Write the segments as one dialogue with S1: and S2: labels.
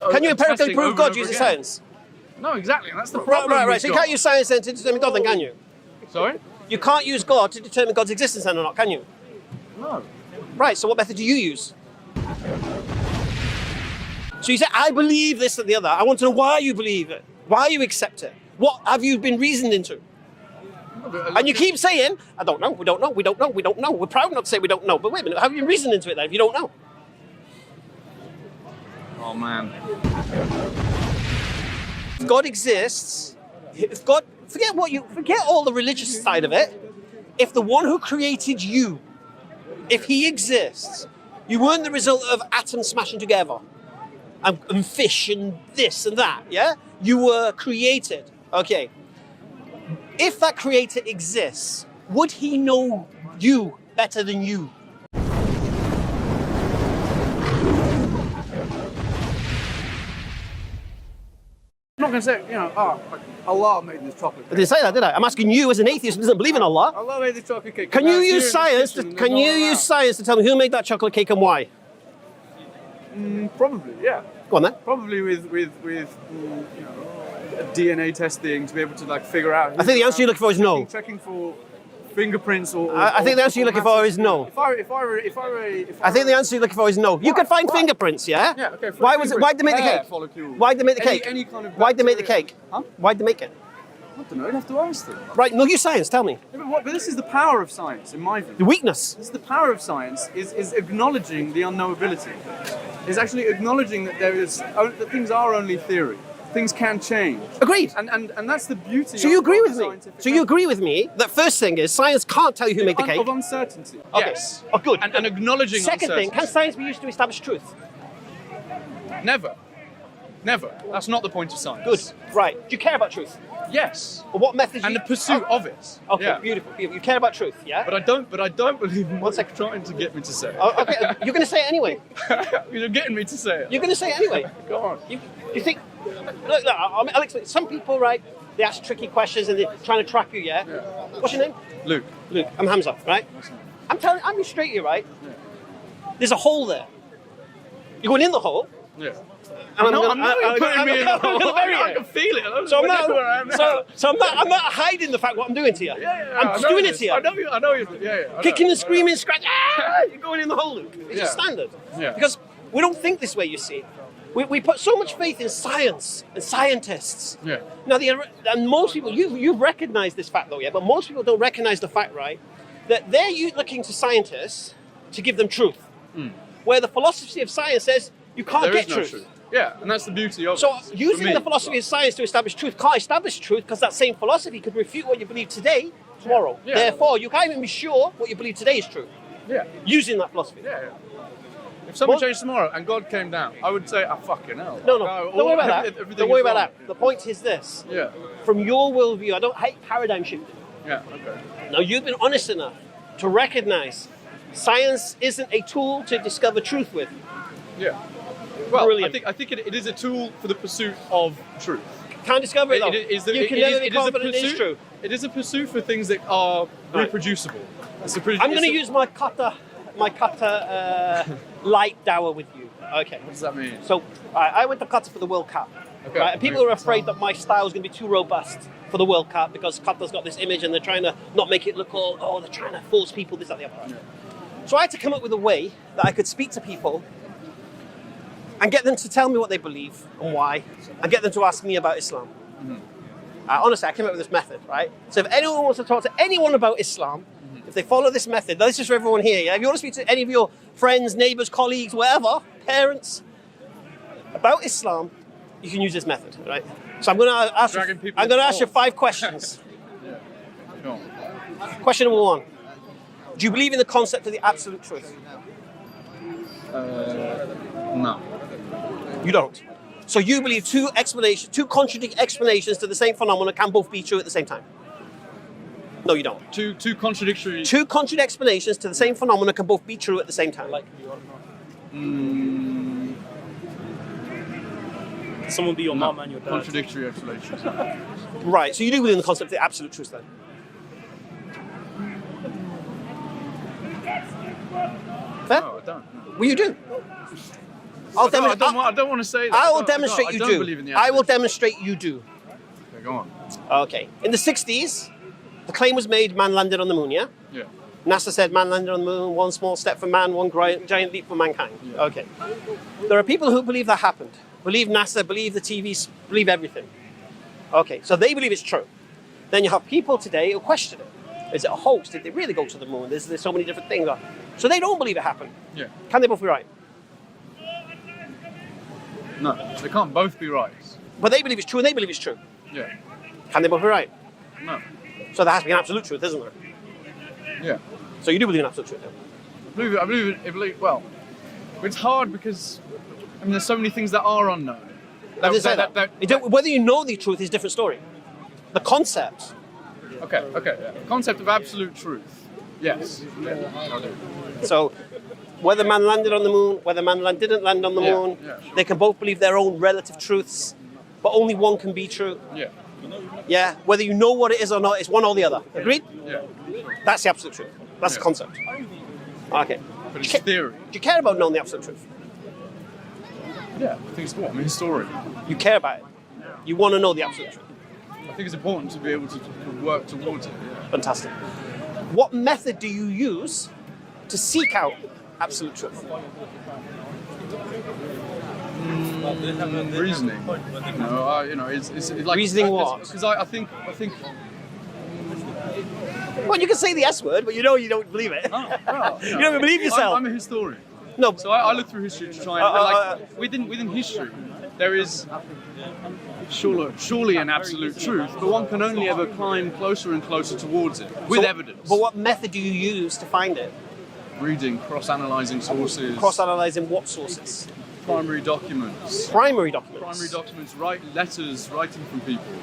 S1: Can you empirically prove God using science?
S2: No, exactly. And that's the problem.
S1: Right. So you can't use science then to determine God, then, can you?
S2: Sorry?
S1: You can't use God to determine God's existence, then, or not, can you?
S2: No.
S1: Right. So what method do you use? So you say, I believe this and the other. I want to know why you believe it, why you accept it. What have you been reasoned into? And you keep saying, I don't know, we don't know, we don't know, we don't know. We're proud not to say we don't know. But wait a minute, have you reasoned into it then if you don't know?
S2: Oh, man.
S1: If God exists, if God, forget all the religious side of it. If the one who created you, if he exists, you weren't the result of atoms smashing together and fish and this and that, yeah? You were created, okay. If that creator exists, would he know you better than you?
S2: I'm not going to say, Allah made this chocolate cake.
S1: I didn't say that, did I? I'm asking you as an atheist who doesn't believe in Allah.
S2: Allah made this chocolate cake.
S1: Can you use science to tell me who made that chocolate cake and why?
S2: Probably, yeah.
S1: Go on then.
S2: Probably with DNA testing to be able to figure out.
S1: I think the answer you're looking for is no.
S2: Checking for fingerprints or
S1: I think the answer you're looking for is no.
S2: I
S1: think the answer you're looking for is no. You could find fingerprints, yeah?
S2: Yeah, okay.
S1: Why'd they make the cake? Why'd they make the cake?
S2: Any kind of
S1: Why'd they make the cake?
S2: Huh?
S1: Why'd they make it?
S2: I don't know, you'd have to ask them.
S1: Right, no, use science, tell me.
S2: Yeah, but this is the power of science, in my view.
S1: The weakness.
S2: This is the power of science, is acknowledging the unknowability. Is actually acknowledging that that things are only theory. Things can change.
S1: Agreed.
S2: And that's the beauty.
S1: So you agree with me? So you agree with me that first thing is science can't tell you who made the cake?
S2: Of uncertainty.
S1: Okay.
S2: Yes.
S1: Oh, good.
S2: And acknowledging
S1: Second
S2: uncertainty.
S1: thing, can science be used to establish truth?
S2: Never. That's not the point of science.
S1: Good. Right. Do you care about truth?
S2: Yes.
S1: Or what methods?
S2: And the pursuit of it.
S1: Okay.
S2: Yeah.
S1: Beautiful. You care about truth, yeah?
S2: But I don't believe in what you're trying to get me to say.
S1: Oh, okay. You're going to say it anyway.
S2: You're getting me to say it.
S1: You're going to say it anyway.
S2: Go on.
S1: You think? Look, I'll explain. Some people, right? They ask tricky questions and they're trying to trap you, yeah? What's your name?
S2: Luke.
S1: I'm Hamza, right? I'm being straight here, right? Yeah. There's a hole there. You're going in the hole.
S2: Yeah.
S1: And
S2: I'm not putting me in the hole. I can feel it. I'm
S1: not hiding the fact what I'm doing to you. I'm doing it to you.
S2: I know you.
S1: Kicking and screaming, scratching. You're going in the hole, Luke. It's just standard.
S2: Yeah.
S1: Because we don't think this way, you see. We put so much faith in science and scientists.
S2: Yeah.
S1: Now, and most people, you've recognized this fact though, yeah, but most people don't recognize the fact, right, that they're looking to scientists to give them truth. Where the philosophy of science says you can't get truth.
S2: Yeah, and that's the beauty of it.
S1: So using the philosophy of science to establish truth can't establish truth because that same philosophy could refute what you believe today, tomorrow.
S2: Yeah.
S1: Therefore, you can't even be sure what you believe today is true.
S2: Yeah.
S1: Using that philosophy.
S2: Yeah. If something changed tomorrow and God came down, I would say, fucking hell.
S1: No. Don't worry about that. Don't worry about that. The point is this.
S2: Yeah.
S1: From your worldview, I don't hate paradigm shifting.
S2: Yeah, okay.
S1: Now, you've been honest enough to recognize science isn't a tool to discover truth with.
S2: Yeah. Well,
S1: brilliant.
S2: I think it is a tool for the pursuit of truth.
S1: Can't discover it though. You can never be confident it is true.
S2: It is a pursuit for things that are reproducible.
S1: I'm going to use my kata light dawah with you. Okay.
S2: What does that mean?
S1: So I went to Qatar for the World Cup. Okay. Right? And people are afraid that my style is going to be too robust for the World Cup because Qatar's got this image and they're trying to not make it look they're trying to force people this, that, the other. Yeah. So I had to come up with a way that I could speak to people and get them to tell me what they believe and why, and get them to ask me about Islam. Honestly, I came up with this method, right? So if anyone wants to talk to anyone about Islam, if they follow this method, this is for everyone here, yeah? If you want to speak to any of your friends, neighbors, colleagues, whatever, parents, about Islam, you can use this method, right? So I'm going to ask you 5 questions.
S2: Yeah. Go on.
S1: Question number 1. Do you believe in the concept of the absolute truth?
S2: No.
S1: You don't. So you believe two contradicting explanations to the same phenomenon can both be true at the same time? No, you don't.
S2: Two contradictory...
S1: Two contradicting explanations to the same phenomenon can both be true at the same time.
S3: Someone be your mum and your dad.
S2: Contradictory explanations.
S1: Right, so you do believe in the concept of the absolute truth then? Fair?
S2: No, I don't. No.
S1: Well, you do. I'll
S2: I don't want to say that.
S1: I will demonstrate you
S2: I don't
S1: do.
S2: believe in the
S1: I will
S2: absolute
S1: demonstrate you do.
S2: Okay, go on.
S1: Okay. In the 60s, the claim was made man landed on the moon, yeah?
S2: Yeah.
S1: NASA said man landed on the moon, one small step for man, one giant leap for mankind.
S2: Yeah.
S1: Okay. There are people who believe that happened. Believe NASA, believe the TVs, believe everything. Okay, so they believe it's true. Then you have people today who question it. Is it a hoax? Did they really go to the moon? There's so many different things. So they don't believe it happened.
S2: Yeah.
S1: Can they both be right?
S2: No, they can't both be right.
S1: But they believe it's true and they believe it's true.
S2: Yeah.
S1: Can they both be right?
S2: No.
S1: So there has to be an absolute truth, isn't there?
S2: Yeah.
S1: So you do believe in absolute truth? Yeah?
S2: I believe, well, it's hard because, I mean, there's so many things that are unknown.
S1: I didn't say that. Whether you know the truth is a different story. The concept.
S2: Okay, yeah. The concept of absolute truth. Yes. Yeah, I do.
S1: So whether man landed on the moon, whether man didn't land on the moon,
S2: sure.
S1: they can both believe their own relative truths, but only one can be true.
S2: Yeah.
S1: Yeah, whether you know what it is or not, it's one or the other. Agreed?
S2: Yeah.
S1: That's the absolute truth. That's the concept. Okay.
S2: But it's theory.
S1: Do you care about knowing the absolute truth?
S2: Yeah, I think it's important. I'm a historian.
S1: You care about it. You want to know the absolute truth.
S2: I think it's important to be able to work towards it. Yeah.
S1: Fantastic. What method do you use to seek out absolute truth?
S2: Reasoning. It's like
S1: Reasoning what?
S2: Because I think.
S1: Well, you can say the S word, but you know you don't believe it. You don't believe yourself.
S2: I'm a historian.
S1: No.
S2: So I look through history to try and within history there is surely an absolute truth, but one can only ever climb closer and closer towards it with evidence.
S1: But what method do you use to find it?
S2: Reading, cross-analysing sources.
S1: Cross-analysing what sources?
S2: Primary documents.
S1: Primary documents.
S2: Primary documents. Letters writing from people.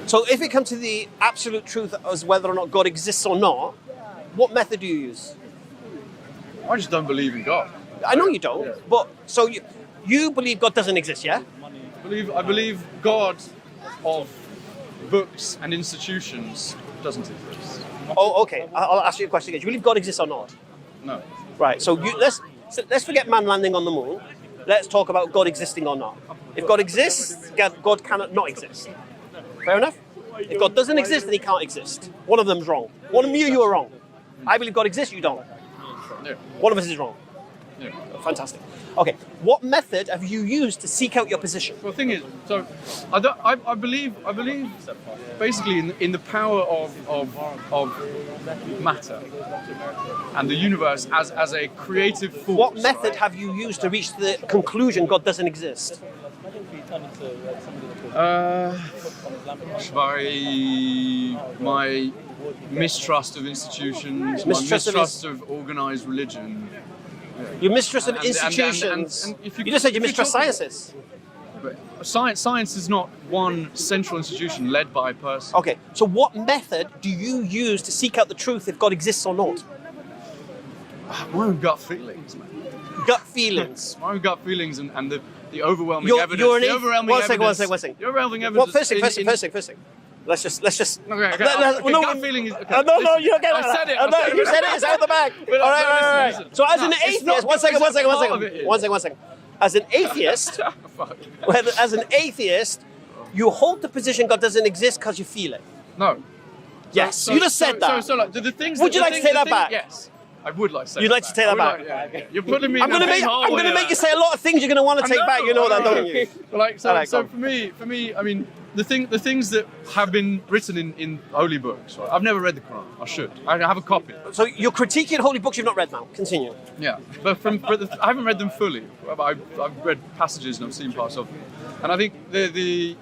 S1: So if it comes to the absolute truth as whether or not God exists or not, what method do you use?
S2: I just don't believe in God.
S1: I know you don't, but so you believe God doesn't exist, yeah?
S2: I believe God of books and institutions doesn't exist.
S1: Oh, okay. I'll ask you a question again. Do you believe God exists or not?
S2: No.
S1: Right. So let's forget man landing on the moon. Let's talk about God existing or not. If God exists, God cannot not exist. Fair enough? If God doesn't exist, then he can't exist. One of them's wrong. One of you are wrong. I believe God exists, you don't.
S2: Yeah.
S1: One of us is wrong.
S2: Yeah.
S1: Fantastic. Okay, what method have you used to seek out your position?
S2: Well, the thing is, so I believe basically in the power of matter and the universe as a creative force.
S1: What method have you used to reach the conclusion God doesn't exist?
S2: By my mistrust of institutions, my mistrust of organised religion.
S1: Your mistrust of institutions.
S2: And
S1: you just said you mistrust sciences.
S2: But science is not one central institution led by a person.
S1: Okay, so what method do you use to seek out the truth if God exists or not?
S2: My own gut feelings, man.
S1: Gut feelings.
S2: My own gut feelings and the overwhelming evidence.
S1: You're
S2: the overwhelming
S1: one
S2: evidence.
S1: second.
S2: The overwhelming evidence.
S1: First thing. Let's just.
S2: Okay. Gut feeling is. Okay,
S1: no, you don't get it.
S2: I said it.
S1: No, you said it. It's out the back.
S2: But
S1: all right.
S2: listen.
S1: So as an atheist, one second. As an atheist, you hold the position God doesn't exist because you feel it.
S2: No.
S1: Yes, you just said that.
S2: So like the things.
S1: Would you like to take that back?
S2: Yes. I would like to say
S1: You'd like to take that back?
S2: Yeah. You're putting me
S1: I'm going to make you say a lot of things you're going to want to take back. You know that, don't you?
S2: So for me, I mean, the things that have been written in holy books. Right? I've never read the Quran. I should. I have a copy.
S1: So you're critiquing holy books you've not read now. Continue.
S2: Yeah, but I haven't read them fully. I've read passages and I've seen parts of them. And I think the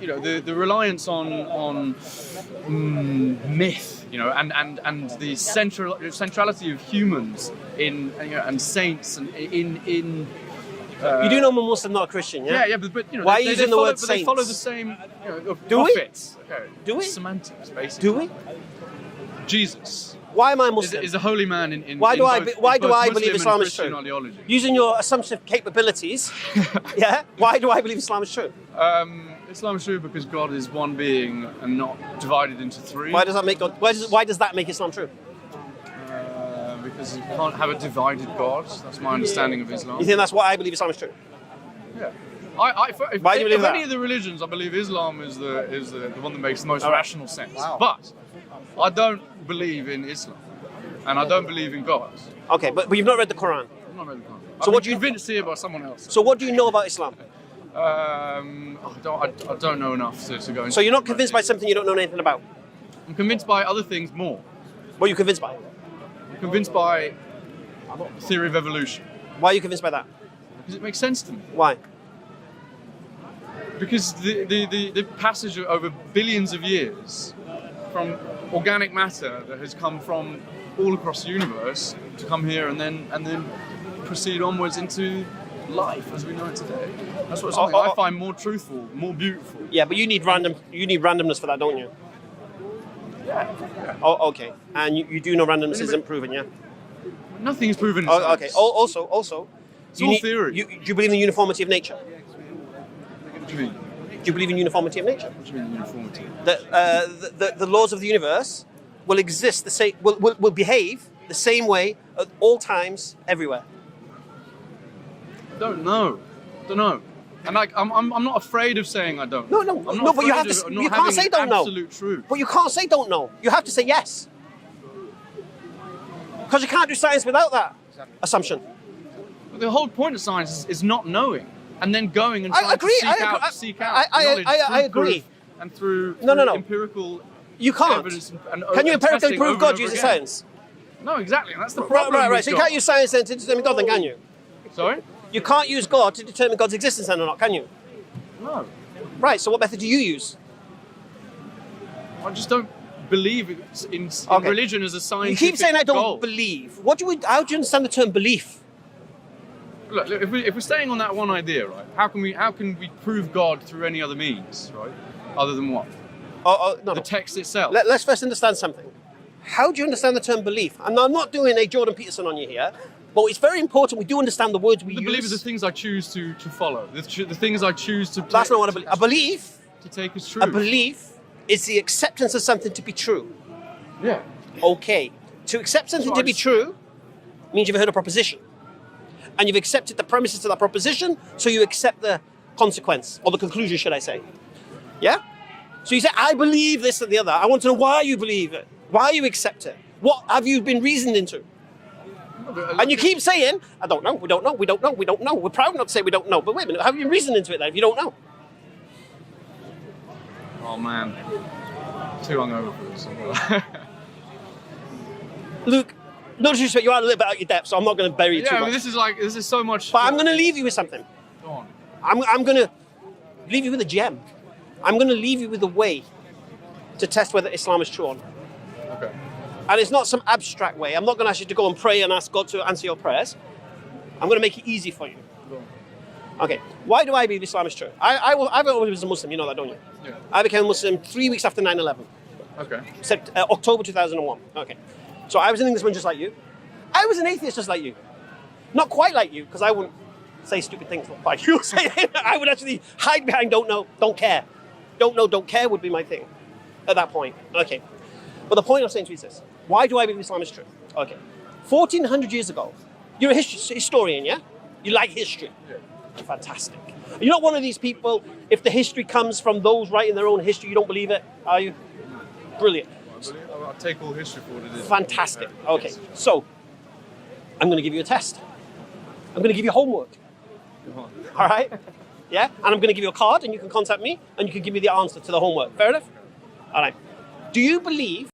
S2: reliance on myth, and the centrality of humans and saints and in
S1: you do know I'm a Muslim, not a Christian, yeah?
S2: Yeah, but
S1: why are you using the word saints?
S2: They follow the same
S1: Do we?
S2: prophets. Okay.
S1: Do we?
S2: Semantics, basically.
S1: Do we?
S2: Jesus.
S1: Why am I Muslim?
S2: Is a holy man in
S1: Why do I
S2: Muslim
S1: believe
S2: and
S1: Islam is
S2: Christian
S1: true?
S2: ideology.
S1: Using your assumptive capabilities, yeah? Why do I believe Islam is true?
S2: Islam is true because God is one being and not divided into three.
S1: Why does that make Islam true?
S2: because you can't have a divided God. That's my understanding of Islam.
S1: You think that's what I believe Islam is true?
S2: Yeah.
S1: Why do you believe that?
S2: Of any of the religions, I believe Islam is the one that makes the most rational sense. Wow. But I don't believe in Islam, and I don't believe in God.
S1: Okay, but you've not read the Quran.
S2: I've not read the Quran.
S1: So what do you
S2: convinced here by someone else?
S1: So what do you know about Islam?
S2: I don't know enough to go into.
S1: So you're not convinced by something you don't know anything about?
S2: I'm convinced by other things more.
S1: What are you convinced by?
S2: I'm convinced by theory of evolution.
S1: Why are you convinced by that?
S2: Because it makes sense to me.
S1: Why?
S2: Because the passage over billions of years from organic matter that has come from all across the universe to come here and then proceed onwards into life as we know it today. That's what something I find more truthful, more beautiful.
S1: Yeah, but you need randomness for that, don't you?
S2: Yeah.
S1: Oh, okay. And you do know randomness isn't proven, yeah?
S2: Nothing is proven in
S1: Oh,
S2: science.
S1: okay. Also,
S2: It's all theory.
S1: Do you believe in the uniformity of nature?
S2: What do you mean?
S1: Do you believe in uniformity of nature?
S2: What do you mean uniformity?
S1: That the laws of the universe will exist the same, will behave the same way at all times, everywhere.
S2: I don't know. And I'm not afraid of saying I don't.
S1: No,
S2: I'm not
S1: but you have
S2: afraid
S1: to.
S2: of not
S1: You can't
S2: having
S1: say don't know.
S2: Absolute truth.
S1: But you can't say don't know. You have to say yes. Because you can't do science without that assumption.
S2: But the whole point of science is not knowing, and then going and
S1: I
S2: trying
S1: agree,
S2: to seek out knowledge
S1: I
S2: through
S1: agree.
S2: proof and through
S1: No.
S2: empirical.
S1: You can't.
S2: evidence and
S1: Can you empirically
S2: testing
S1: prove
S2: over
S1: God
S2: and over
S1: using
S2: again.
S1: science?
S2: No, exactly. And that's the problem.
S1: Right.
S2: with
S1: So you
S2: God.
S1: can't use science then to determine God, then, can you?
S2: Sorry?
S1: You can't use God to determine God's existence then or not, can you?
S2: No.
S1: Right. So what method do you use?
S2: I just don't believe in
S1: Okay.
S2: religion as a
S1: You
S2: scientific
S1: keep saying I don't
S2: goal.
S1: believe. How do you understand the term belief?
S2: Look, if we're staying on that one idea, right? How can we prove God through any other means, right? Other than what?
S1: No.
S2: The text itself.
S1: Let's first understand something. How do you understand the term belief? And I'm not doing a Jordan Peterson on you here, but it's very important we do understand the words we use.
S2: The belief is the things I choose to follow. The things I choose to.
S1: That's not what I believe. A belief.
S2: To take as true.
S1: A belief is the acceptance of something to be true.
S2: Yeah.
S1: Okay. To accept something to be true means you've heard a proposition. And you've accepted the premises of that proposition, so you accept the consequence, or the conclusion, should I say. Yeah? So you say, I believe this and the other. I want to know why you believe it, why you accept it. What have you been reasoned into? And you keep saying, I don't know, we don't know. We're proud not to say we don't know. But wait a minute, have you reasoned into it then if you don't know?
S2: Oh man. Too hungover for this.
S1: Luke, no disrespect, you are a little bit out your depth, so I'm not going to bury you too
S2: Yeah, I
S1: much.
S2: mean, this is so much.
S1: But I'm going to leave you with something.
S2: Go on.
S1: I'm going to leave you with a gem. I'm going to leave you with a way to test whether Islam is true or not.
S2: Okay.
S1: And it's not some abstract way. I'm not going to ask you to go and pray and ask God to answer your prayers. I'm going to make it easy for you.
S2: Go on.
S1: Okay, why do I believe Islam is true? I've always been a Muslim, you know that, don't you?
S2: Yeah.
S1: I became a Muslim 3 weeks after 9/11,
S2: Okay.
S1: October 2001. Okay, so I was an Englishman just like you. I was an atheist just like you. Not quite like you, because I wouldn't say stupid things like you say. I would actually hide behind don't know, don't care. Don't know, don't care would be my thing at that point. Okay, but the point I'm saying to you is this. Why do I believe Islam is true? Okay, 1400 years ago, you're a historian, yeah? You like history.
S2: Yeah.
S1: Fantastic. You're not one of these people, if the history comes from those writing their own history, you don't believe it, are you? Brilliant.
S2: I'll take all history for what it is.
S1: Fantastic.
S2: Yeah.
S1: Okay,
S2: Yes.
S1: so I'm going to give you a test. I'm going to give you homework.
S2: Go on.
S1: All right? Yeah? And I'm going to give you a card, and you can contact me, and you can give me the answer to the homework. Fair enough? All right. Do you believe